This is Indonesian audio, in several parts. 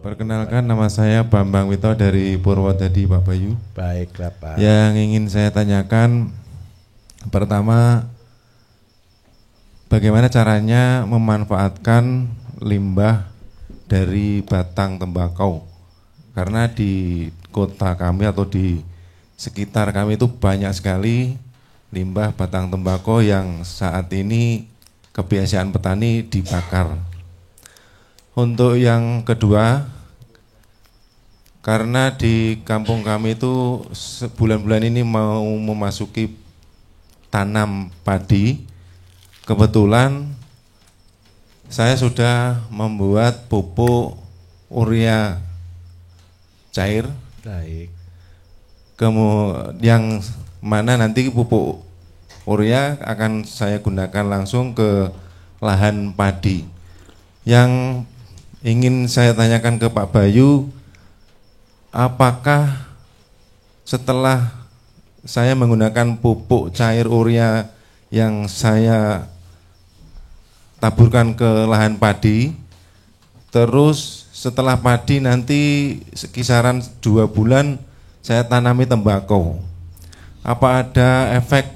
Perkenalkan, nama saya Bambang Wito dari Purwodadi, Pak Bayu. Baiklah, Pak. Yang ingin saya tanyakan, pertama, bagaimana caranya memanfaatkan limbah dari batang tembakau? Karena di kota kami atau di sekitar kami itu banyak sekali limbah batang tembakau yang saat ini kebiasaan petani dibakar. Untuk yang kedua, karena di kampung kami itu bulan-bulan ini mau memasuki tanam padi, kebetulan saya sudah membuat pupuk urea cair. Baik. Yang mana nanti pupuk urea akan saya gunakan langsung ke lahan padi. Yang ingin saya tanyakan ke Pak Bayu, apakah setelah saya menggunakan pupuk cair urea yang saya taburkan ke lahan padi, terus setelah padi nanti kisaran 2 bulan saya tanami tembakau, apa ada efek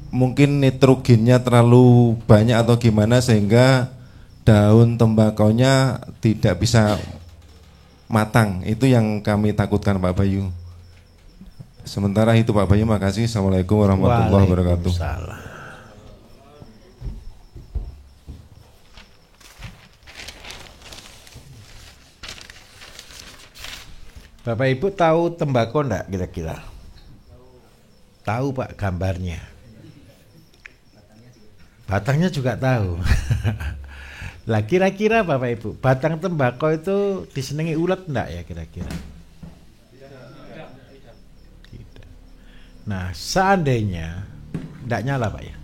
mungkin nitrogennya terlalu banyak atau gimana sehingga daun tembakaunya tidak bisa matang? Itu yang kami takutkan, Pak Bayu. Sementara itu, Pak Bayu, makasih. Assalamualaikum warahmatullahi wabarakatuh. Bapak Ibu tahu tembakau enggak kira-kira? Tahu, Pak, gambarnya. Batangnya juga tahu. Lah kira-kira Bapak Ibu, batang tembakau itu disenengi ulat enggak ya kira-kira? Tidak. Nah, seandainya enggak nyala, Pak ya?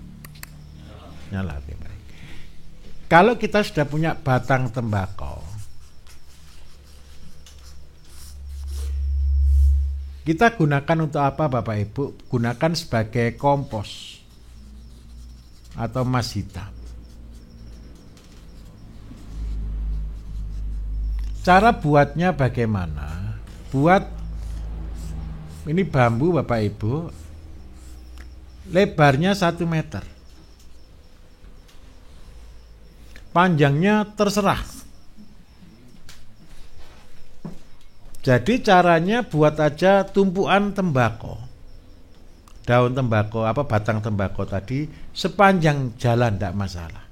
Nyala, Pak. Kalau kita sudah punya batang tembakau, kita gunakan untuk apa Bapak Ibu? Gunakan sebagai kompos atau emas hitam. Cara buatnya bagaimana? Buat ini bambu Bapak Ibu, lebarnya 1 meter, panjangnya terserah. Jadi caranya buat aja tumpuan tembakau, daun tembakau, batang tembakau tadi sepanjang jalan tidak masalah.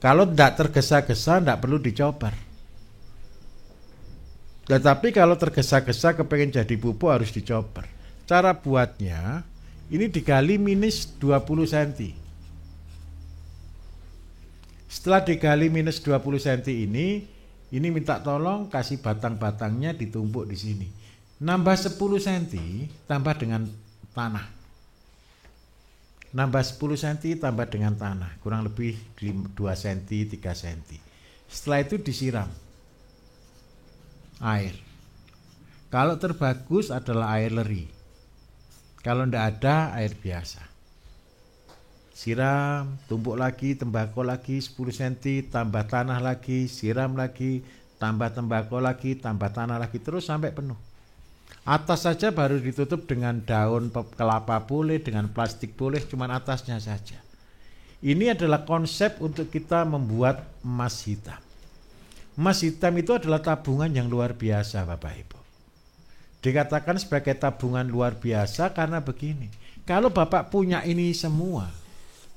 Kalau tidak tergesa-gesa tidak perlu dicobar. Tetapi kalau tergesa-gesa kepengen jadi pupuk harus dicobar. Cara buatnya ini digali minus 20 cm. Setelah digali minus 20 cm ini minta tolong kasih batang-batangnya ditumpuk di sini. Nambah 10 cm tambah dengan tanah. Nambah 10 cm tambah dengan tanah, kurang lebih 2 cm, 3 cm. Setelah itu disiram air. Kalau terbagus adalah air leri. Kalau tidak ada, air biasa. Siram, tumpuk lagi, tembakau lagi 10 cm, tambah tanah lagi, siram lagi, tambah tembakau lagi, tambah tanah lagi, terus sampai penuh. Atas saja baru ditutup dengan daun kelapa boleh, dengan plastik boleh, cuman atasnya saja. Ini adalah konsep untuk kita membuat emas hitam. Emas hitam itu adalah tabungan yang luar biasa Bapak Ibu. Dikatakan sebagai tabungan luar biasa karena begini. Kalau Bapak punya ini semua,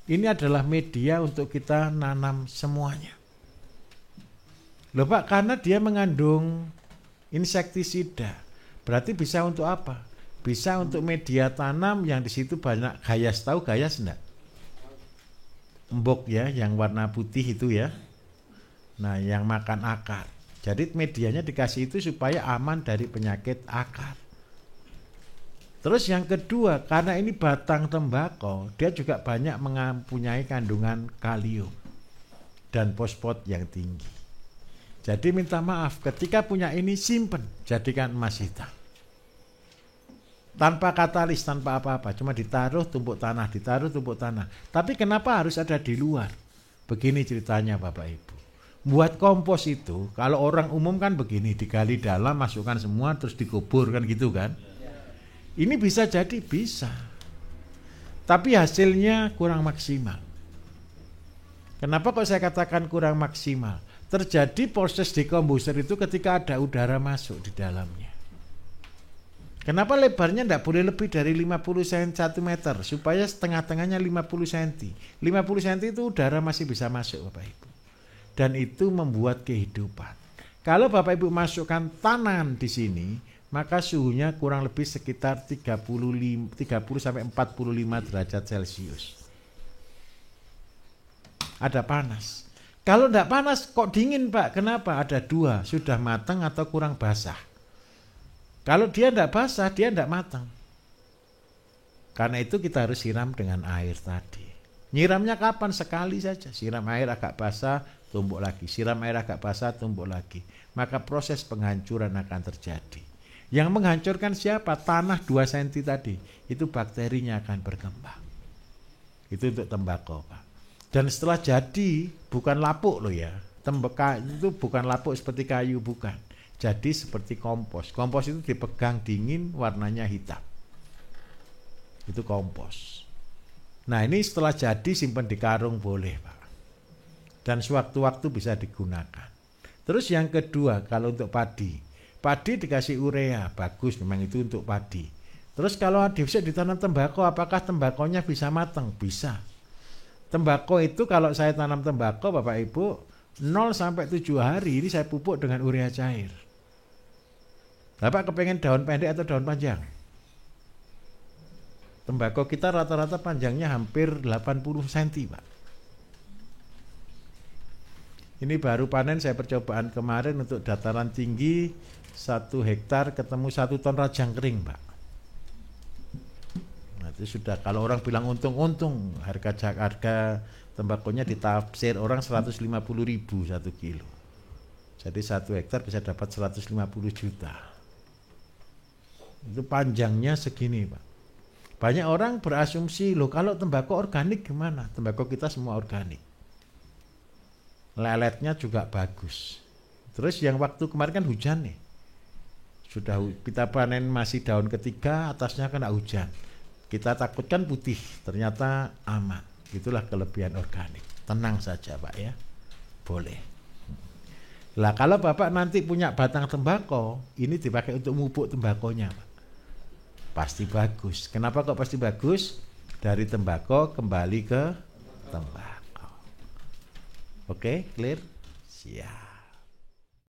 ini adalah media untuk kita nanam semuanya. Loh Pak, karena dia mengandung insektisida. Berarti bisa untuk apa? Bisa untuk media tanam yang di situ banyak gayas. Tahu gayas enggak? Embok ya, yang warna putih itu ya. Nah, yang makan akar. Jadi medianya dikasih itu supaya aman dari penyakit akar. Terus yang kedua, karena ini batang tembakau, dia juga banyak mempunyai kandungan kalium dan fosfat yang tinggi. Jadi minta maaf, ketika punya ini simpen, jadikan emas hitam. Tanpa katalis, tanpa apa-apa, cuma ditaruh tumpuk tanah, ditaruh tumpuk tanah. Tapi kenapa harus ada di luar? Begini ceritanya Bapak Ibu. Buat kompos itu, kalau orang umum kan begini, digali dalam, masukkan semua, terus dikubur kan gitu kan. Ini bisa jadi bisa. Tapi hasilnya kurang maksimal. Kenapa kok saya katakan kurang maksimal? Terjadi proses dekomposer itu ketika ada udara masuk di dalamnya. Kenapa lebarnya tidak boleh lebih dari 50 cm 1 meter, supaya setengah-tengahnya 50 cm. 50 cm itu udara masih bisa masuk Bapak Ibu. Dan itu membuat kehidupan. Kalau Bapak Ibu masukkan tanam di sini, maka suhunya kurang lebih sekitar 30 sampai 45 derajat Celcius. Ada panas. Kalau tidak panas kok dingin Pak? Kenapa? Ada dua, sudah matang atau kurang basah. Kalau dia tidak basah, dia tidak matang. Karena itu kita harus siram dengan air tadi. Nyiramnya kapan? Sekali saja. Siram air agak basah, tumbuk lagi. Siram air agak basah, tumbuk lagi. Maka proses penghancuran akan terjadi. Yang menghancurkan siapa? Tanah 2 cm tadi. Itu bakterinya akan berkembang. Itu untuk tembakau Pak. Dan setelah jadi, bukan lapuk loh ya. Tembakau itu bukan lapuk seperti kayu, bukan. Jadi seperti kompos. Kompos itu dipegang dingin, warnanya hitam. Itu kompos. Nah ini setelah jadi simpan di karung boleh Pak. Dan sewaktu-waktu bisa digunakan. Terus yang kedua kalau untuk padi. Padi dikasih urea, bagus memang itu untuk padi. Terus kalau bisa ditanam tembakau, apakah tembakonya bisa matang? Bisa. Tembakau itu kalau saya tanam tembakau Bapak Ibu 0 sampai 7 hari ini saya pupuk dengan urea cair. Bapak kepengen daun pendek atau daun panjang? Tembakau kita rata-rata panjangnya hampir 80 cm Pak. Ini baru panen saya percobaan kemarin untuk dataran tinggi 1 hektar ketemu 1 ton rajang kering Pak. Nah itu sudah, kalau orang bilang untung harga tembakonya ditafsir orang 150.000 1 kilo. Jadi 1 hektar bisa dapat 150 juta. Itu panjangnya segini Pak. Banyak orang berasumsi, loh kalau tembakau organik gimana? Tembakau kita semua organik. Leletnya juga bagus. Terus yang waktu kemarin kan hujan nih. Sudah kita panen masih daun ketiga, atasnya kena hujan. Kita takutkan putih, ternyata aman. Itulah kelebihan organik. Tenang saja Pak ya. Boleh. Lah kalau Bapak nanti punya batang tembakau, ini dipakai untuk mupuk tembakonya Pak. Pasti bagus. Kenapa kok pasti bagus? Dari tembakau kembali ke tembakau. Oke, clear? Siap.